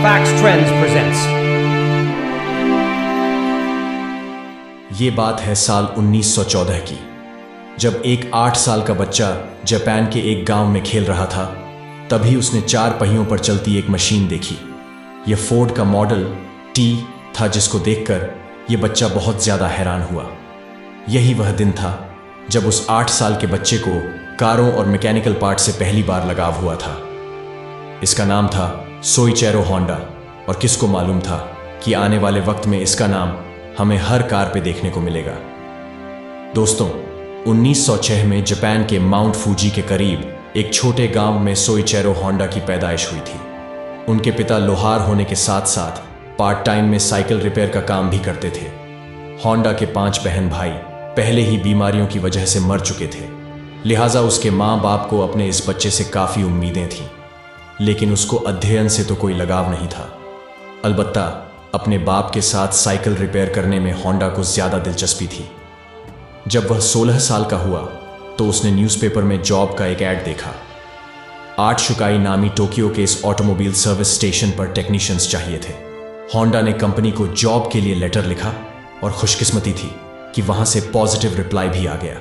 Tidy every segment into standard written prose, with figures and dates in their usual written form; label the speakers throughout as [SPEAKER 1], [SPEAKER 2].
[SPEAKER 1] Facts Trends presents.
[SPEAKER 2] ये बात है साल 1914 की, जब एक 8 साल का बच्चा जापान के एक गांव में खेल रहा था। तभी उसने 4 पहियों पर चलती एक मशीन देखी। यह फोर्ड का मॉडल टी था, जिसको देखकर यह बच्चा बहुत ज्यादा हैरान हुआ। यही वह दिन था जब उस 8 साल के बच्चे को कारों और मैकेनिकल पार्ट से पहली बार लगाव हुआ था। इसका नाम था सोइचेरो होंडा, और किसको मालूम था कि आने वाले वक्त में इसका नाम हमें हर कार पे देखने को मिलेगा। दोस्तों, 1906 में जापान के माउंट फूजी के करीब एक छोटे गांव में सोइचेरो होंडा की पैदाइश हुई थी। उनके पिता लोहार होने के साथ साथ पार्ट टाइम में साइकिल रिपेयर का काम भी करते थे। होंडा के 5 बहन भाई पहले ही बीमारियों की वजह से मर चुके थे, लिहाजा उसके माँ बाप को अपने इस बच्चे से काफ़ी उम्मीदें थीं। लेकिन उसको अध्ययन से तो कोई लगाव नहीं था। अलबत्ता अपने बाप के साथ साइकिल रिपेयर करने में होंडा को ज़्यादा दिलचस्पी थी। जब वह 16 साल का हुआ तो उसने न्यूज़पेपर में जॉब का एक ऐड देखा। 8 शुकाई नामी टोक्यो के इस ऑटोमोबाइल सर्विस स्टेशन पर टेक्नीशियंस चाहिए थे। होंडा ने कंपनी को जॉब के लिए लेटर लिखा और खुशकिस्मती थी कि वहां से पॉजिटिव रिप्लाई भी आ गया।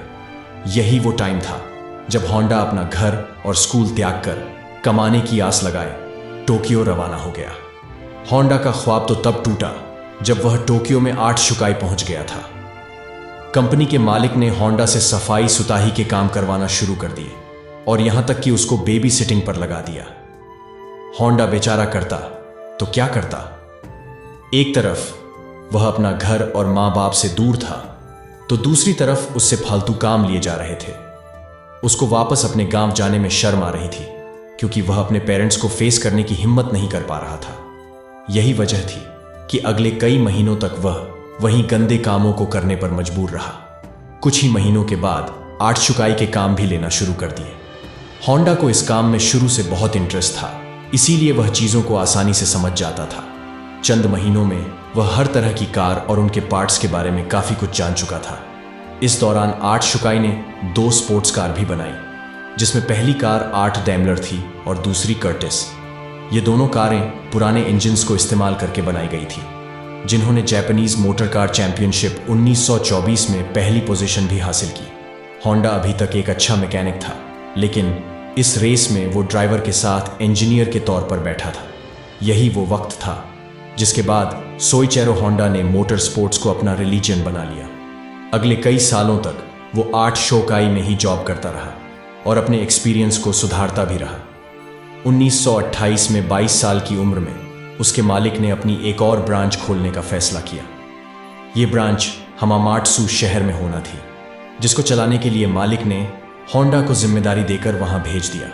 [SPEAKER 2] यही वो टाइम था जब होंडा अपना घर और स्कूल त्याग कर कमाने की आस लगाए टोक्यो रवाना हो गया। होंडा का ख्वाब तो तब टूटा जब वह टोक्यो में 8 शुकाई पहुंच गया था। कंपनी के मालिक ने होंडा से सफाई सुताही के काम करवाना शुरू कर दिए और यहां तक कि उसको बेबी सिटिंग पर लगा दिया। होंडा बेचारा करता तो क्या करता। एक तरफ वह अपना घर और मां बाप से दूर था, तो दूसरी तरफ उससे फालतू काम लिए जा रहे थे। उसको वापस अपने गांव जाने में शर्म आ रही थी, क्योंकि वह अपने पेरेंट्स को फेस करने की हिम्मत नहीं कर पा रहा था। यही वजह थी कि अगले कई महीनों तक वह वहीं गंदे कामों को करने पर मजबूर रहा। कुछ ही महीनों के बाद 8 शुकाई के काम भी लेना शुरू कर दिए। होंडा को इस काम में शुरू से बहुत इंटरेस्ट था, इसीलिए वह चीज़ों को आसानी से समझ जाता था। चंद महीनों में वह हर तरह की कार और उनके पार्ट्स के बारे में काफ़ी कुछ जान चुका था। इस दौरान 8 शुकाई ने 2 स्पोर्ट्स कार भी बनाई, जिसमें पहली कार 8 डैमलर थी और दूसरी कर्टिस। ये दोनों कारें पुराने इंजन्स को इस्तेमाल करके बनाई गई थी, जिन्होंने जापानीज मोटर कार चैंपियनशिप 1924 में पहली पोजीशन भी हासिल की। होंडा अभी तक एक अच्छा मैकेनिक था, लेकिन इस रेस में वो ड्राइवर के साथ इंजीनियर के तौर पर बैठा था। यही वो वक्त था जिसके बाद सोइचेरो होंडा ने मोटर स्पोर्ट्स को अपना रिलीजन बना लिया। अगले कई सालों तक वो 8 शोकाई में ही जॉब करता रहा और अपने एक्सपीरियंस को सुधारता भी रहा। 1928 में 22 साल की उम्र में उसके मालिक ने अपनी एक और ब्रांच खोलने का फैसला किया। ये ब्रांच हमामात्सु शहर में होना थी, जिसको चलाने के लिए मालिक ने होंडा को जिम्मेदारी देकर वहां भेज दिया।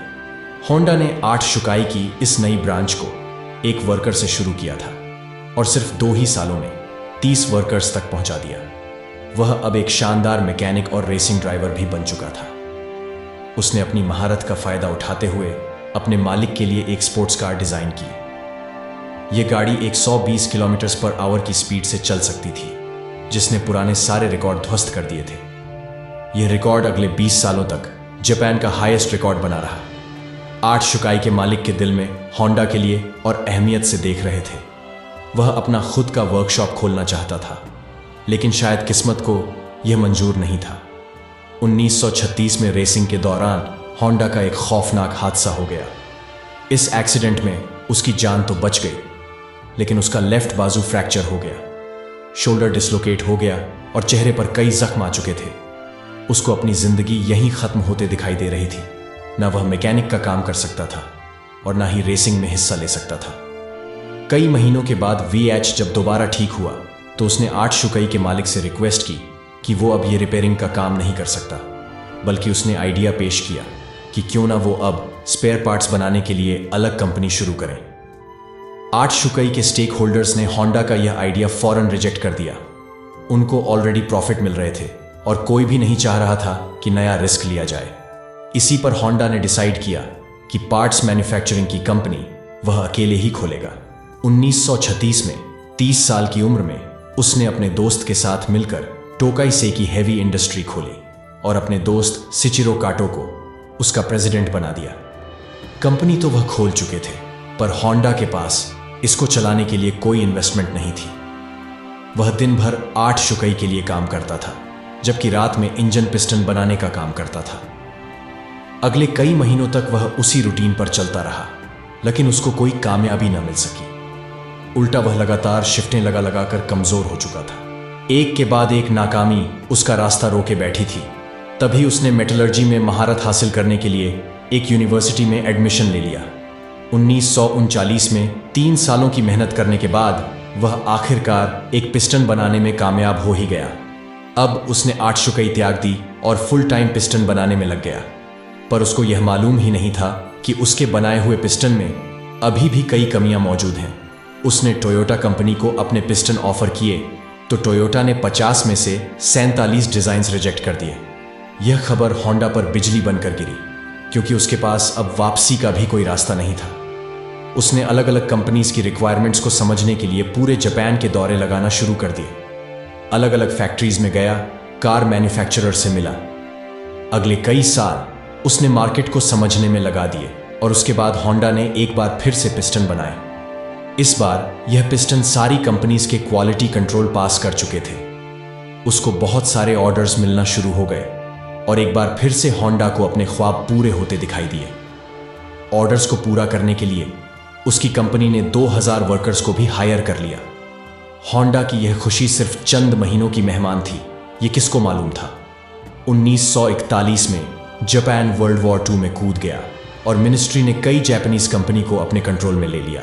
[SPEAKER 2] होंडा ने 8 शुकाई की इस नई ब्रांच को एक वर्कर से शुरू किया था और सिर्फ 2 ही सालों में 30 वर्कर्स तक पहुंचा दिया। वह अब एक शानदार मैकेनिक और रेसिंग ड्राइवर भी बन चुका था। उसने अपनी महारत का फायदा उठाते हुए अपने मालिक के लिए एक स्पोर्ट्स कार डिजाइन की। यह गाड़ी 120 किलोमीटर पर आवर की स्पीड से चल सकती थी, जिसने पुराने सारे रिकॉर्ड ध्वस्त कर दिए थे। यह रिकॉर्ड अगले 20 सालों तक जापान का हाईएस्ट रिकॉर्ड बना रहा। 8 शुकाई के मालिक के दिल में होंडा के लिए और अहमियत से देख रहे थे। वह अपना खुद का वर्कशॉप खोलना चाहता था, लेकिन शायद किस्मत को यह मंजूर नहीं था। 1936 में रेसिंग के दौरान होंडा का एक खौफनाक हादसा हो गया। इस एक्सीडेंट में उसकी जान तो बच गई, लेकिन उसका लेफ्ट बाजू फ्रैक्चर हो गया, शोल्डर डिसलोकेट हो गया और चेहरे पर कई जख्म आ चुके थे। उसको अपनी जिंदगी यहीं खत्म होते दिखाई दे रही थी। न वह मैकेनिक का काम कर सकता था और न ही रेसिंग में हिस्सा ले सकता था। कई महीनों के बाद VH जब दोबारा ठीक हुआ तो उसने 8 शुकाई के मालिक से रिक्वेस्ट की कि वो अब ये रिपेयरिंग का काम नहीं कर सकता, बल्कि उसने आइडिया पेश किया कि क्यों ना वो अब स्पेयर पार्ट्स बनाने के लिए अलग कंपनी शुरू करें। 8 शुकाई के स्टेक होल्डर्स ने होंडा का यह आइडिया फौरन रिजेक्ट कर दिया। उनको ऑलरेडी प्रॉफिट मिल रहे थे और कोई भी नहीं चाह रहा था कि नया रिस्क लिया जाए। इसी पर होंडा ने डिसाइड किया कि पार्ट्स मैन्युफैक्चरिंग की कंपनी वह अकेले ही खोलेगा। 1936 में 30 साल की उम्र में उसने अपने दोस्त के साथ मिलकर टोकाई सेकी हेवी इंडस्ट्री खोली और अपने दोस्त सिचिरो काटो को उसका प्रेसिडेंट बना दिया। कंपनी तो वह खोल चुके थे, पर होंडा के पास इसको चलाने के लिए कोई इन्वेस्टमेंट नहीं थी। वह दिन भर 8 शुकई के लिए काम करता था, जबकि रात में इंजन पिस्टन बनाने का काम करता था। अगले कई महीनों तक वह उसी रूटीन पर चलता रहा, लेकिन उसको कोई कामयाबी न मिल सकी। उल्टा वह लगातार शिफ्टें लगा कर कमजोर हो चुका था। एक के बाद एक नाकामी उसका रास्ता रोके बैठी थी। तभी उसने मेटलर्जी में महारत हासिल करने के लिए एक यूनिवर्सिटी में एडमिशन ले लिया। 1939 में 3 सालों की मेहनत करने के बाद वह आखिरकार एक पिस्टन बनाने में कामयाब हो ही गया। अब उसने 8 शुकई त्याग दी और फुल टाइम पिस्टन बनाने में लग गया। पर उसको यह मालूम ही नहीं था कि उसके बनाए हुए पिस्टन में अभी भी कई कमियां मौजूद हैं। उसने टोयोटा कंपनी को अपने पिस्टन ऑफर किए तो टोयोटा ने 50 में से 47 डिजाइन्स रिजेक्ट कर दिए। यह खबर होंडा पर बिजली बनकर गिरी, क्योंकि उसके पास अब वापसी का भी कोई रास्ता नहीं था। उसने अलग अलग कंपनीज की रिक्वायरमेंट्स को समझने के लिए पूरे जापान के दौरे लगाना शुरू कर दिए। अलग अलग फैक्ट्रीज में गया, कार मैन्युफैक्चरर से मिला। अगले कई साल उसने मार्केट को समझने में लगा दिए और उसके बाद होंडा ने एक बार फिर से पिस्टन बनाए। इस बार यह पिस्टन सारी कंपनीज के क्वालिटी कंट्रोल पास कर चुके थे। उसको बहुत सारे ऑर्डर्स मिलना शुरू हो गए और एक बार फिर से होंडा को अपने ख्वाब पूरे होते दिखाई दिए। ऑर्डर्स को पूरा करने के लिए उसकी कंपनी ने 2000 वर्कर्स को भी हायर कर लिया। होंडा की यह खुशी सिर्फ चंद महीनों की मेहमान थी, ये किसको मालूम था। 1941 में जापान वर्ल्ड वॉर 2 में कूद गया और मिनिस्ट्री ने कई जापानीज कंपनी को अपने कंट्रोल में ले लिया,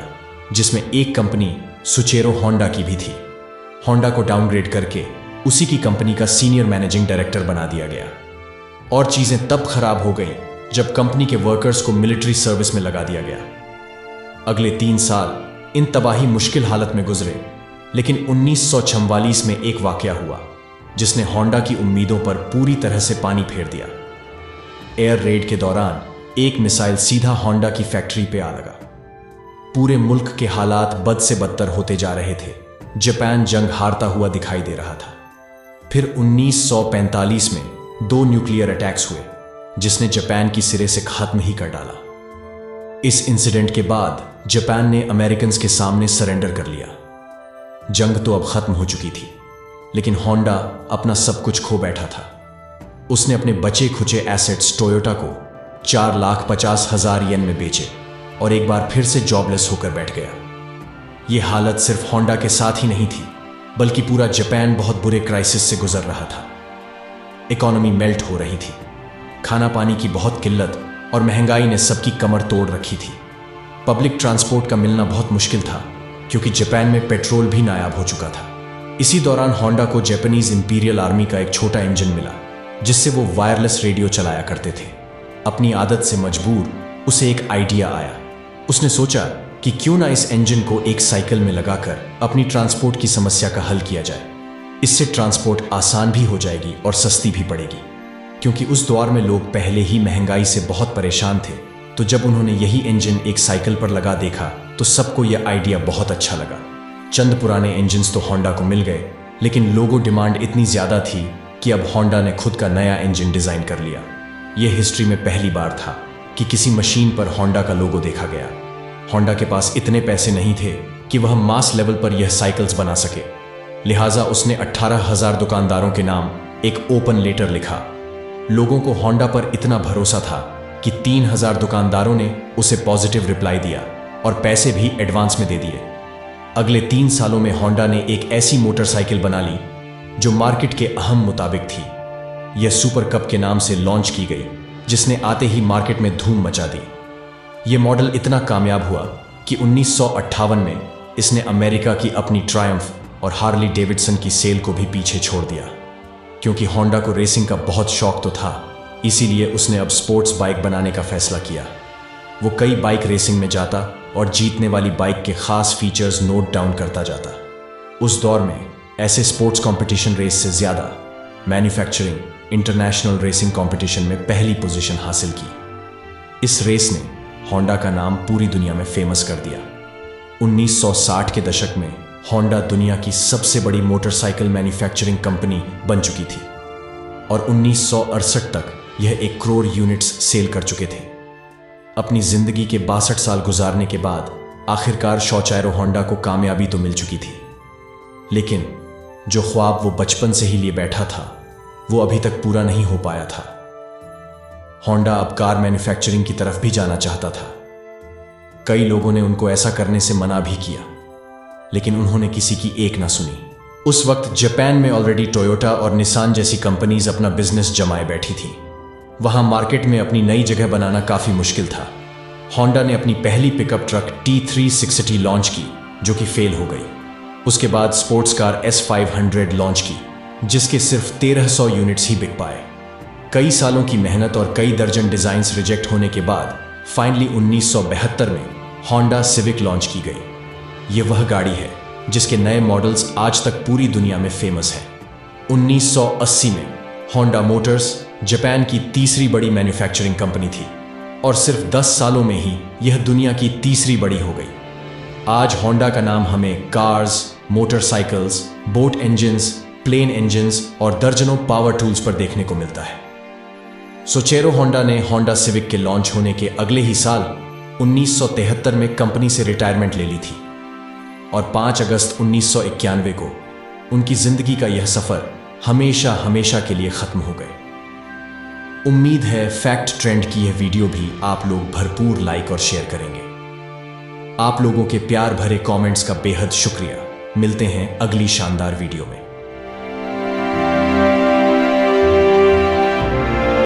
[SPEAKER 2] जिसमें एक कंपनी सुचेरो होंडा की भी थी। होंडा को डाउनग्रेड करके उसी की कंपनी का सीनियर मैनेजिंग डायरेक्टर बना दिया गया। और चीजें तब खराब हो गई जब कंपनी के वर्कर्स को मिलिट्री सर्विस में लगा दिया गया। अगले 3 साल इन तबाही मुश्किल हालत में गुजरे, लेकिन 1944 में एक वाकया हुआ जिसने होंडा की उम्मीदों पर पूरी तरह से पानी फेर दिया। एयर रेड के दौरान एक मिसाइल सीधा होंडा की फैक्ट्री पे आ लगा। पूरे मुल्क के हालात बद से बदतर होते जा रहे थे। जापान जंग हारता हुआ दिखाई दे रहा था। फिर 1945 में 2 न्यूक्लियर अटैक्स हुए, जिसने जापान की सिरे से खत्म ही कर डाला। इस इंसिडेंट के बाद जापान ने अमेरिकन के सामने सरेंडर कर लिया। जंग तो अब खत्म हो चुकी थी, लेकिन होंडा अपना सब कुछ खो बैठा था। उसने अपने बचे खुचे एसेट्स टोयोटा को 4,50,000 येन में बेचे और एक बार फिर से जॉबलेस होकर बैठ गया। यह हालत सिर्फ होंडा के साथ ही नहीं थी, बल्कि पूरा जापान बहुत बुरे क्राइसिस से गुजर रहा था। इकोनॉमी मेल्ट हो रही थी, खाना पानी की बहुत किल्लत और महंगाई ने सबकी कमर तोड़ रखी थी। पब्लिक ट्रांसपोर्ट का मिलना बहुत मुश्किल था, क्योंकि जापान में पेट्रोल भी नायाब हो चुका था। इसी दौरान होंडा को जापानीज इंपीरियल आर्मी का एक छोटा इंजन मिला, जिससे वो वायरलेस रेडियो चलाया करते थे। अपनी आदत से मजबूर उसे एक आइडिया आया। उसने सोचा कि क्यों ना इस इंजन को एक साइकिल में लगाकर अपनी ट्रांसपोर्ट की समस्या का हल किया जाए। इससे ट्रांसपोर्ट आसान भी हो जाएगी और सस्ती भी पड़ेगी, क्योंकि उस दौर में लोग पहले ही महंगाई से बहुत परेशान थे। तो जब उन्होंने यही इंजन एक साइकिल पर लगा देखा तो सबको यह आइडिया बहुत अच्छा लगा। चंद पुराने इंजन्स तो होंडा को मिल गए, लेकिन लोगों डिमांड इतनी ज्यादा थी कि अब होंडा ने खुद का नया इंजन डिजाइन कर लिया। यह हिस्ट्री में पहली बार था कि किसी मशीन पर होंडा का लोगो देखा गया। होंडा के पास इतने पैसे नहीं थे कि वह मास लेवल पर यह साइकिल्स बना सके, लिहाजा उसने 18,000 दुकानदारों के नाम एक ओपन लेटर लिखा। लोगों को होंडा पर इतना भरोसा था कि 3,000 दुकानदारों ने उसे पॉजिटिव रिप्लाई दिया और पैसे भी एडवांस में दे दिए। अगले 3 सालों में होंडा ने एक ऐसी मोटरसाइकिल बना ली जो मार्केट के अहम मुताबिक थी। यह सुपर कप के नाम से लॉन्च की गई, जिसने आते ही मार्केट में धूम मचा दी। यह मॉडल इतना कामयाब हुआ कि 1958 में इसने अमेरिका की अपनी ट्रायम्फ और हार्ली डेविडसन की सेल को भी पीछे छोड़ दिया। क्योंकि होंडा को रेसिंग का बहुत शौक तो था, इसीलिए उसने अब स्पोर्ट्स बाइक बनाने का फैसला किया। वो कई बाइक रेसिंग में जाता और जीतने वाली बाइक के खास फीचर्स नोट डाउन करता जाता। उस दौर में ऐसे स्पोर्ट्स कंपटीशन रेस से ज्यादा मैन्युफैक्चरिंग इंटरनेशनल रेसिंग कंपटीशन में पहली पोजीशन हासिल की। इस रेस ने होंडा का नाम पूरी दुनिया में फेमस कर दिया। 1960 के दशक में होंडा दुनिया की सबसे बड़ी मोटरसाइकिल मैन्युफैक्चरिंग कंपनी बन चुकी थी और 1968 तक यह 1 करोड़ यूनिट्स सेल कर चुके थे। अपनी जिंदगी के 62 साल गुजारने के बाद आखिरकार शौचारो होंडा को कामयाबी तो मिल चुकी थी, लेकिन जो ख्वाब वो बचपन से ही लिए बैठा था वो अभी तक पूरा नहीं हो पाया था। होंडा अब कार मैन्युफैक्चरिंग की तरफ भी जाना चाहता था। कई लोगों ने उनको ऐसा करने से मना भी किया, लेकिन उन्होंने किसी की एक ना सुनी। उस वक्त जापान में ऑलरेडी टोयोटा और निसान जैसी कंपनीज अपना बिजनेस जमाए बैठी थीं। वहां मार्केट में अपनी नई जगह बनाना काफी मुश्किल था। होंडा ने अपनी पहली पिकअप ट्रक T360 लॉन्च की, जो कि फेल हो गई। उसके बाद स्पोर्ट्स कार S500 लॉन्च की, जिसके सिर्फ 1300 यूनिट्स ही बिक पाए। कई सालों की मेहनत और कई दर्जन डिजाइन्स रिजेक्ट होने के बाद फाइनली 1972 में होंडा सिविक लॉन्च की गई। ये वह गाड़ी है जिसके नए मॉडल्स आज तक पूरी दुनिया में फेमस हैं। 1980 में होंडा मोटर्स जापान की तीसरी बड़ी मैन्युफैक्चरिंग कंपनी थी और सिर्फ 10 सालों में ही यह दुनिया की तीसरी बड़ी हो गई। आज होंडा का नाम हमें cars, motorcycles, boat engines, plane engines और दर्जनों पावर टूल्स पर देखने को मिलता है। सोचेरो होंडा ने होंडा सिविक के लॉन्च होने के अगले ही साल 1973 में कंपनी से रिटायरमेंट ले ली थी और 5 अगस्त 1991 को उनकी जिंदगी का यह सफर हमेशा हमेशा के लिए खत्म हो गए। उम्मीद है फैक्ट ट्रेंड की यह वीडियो भी आप लोग भरपूर लाइक और शेयर करेंगे। आप लोगों के प्यार भरे कमेंट्स का बेहद शुक्रिया। मिलते हैं अगली शानदार वीडियो में।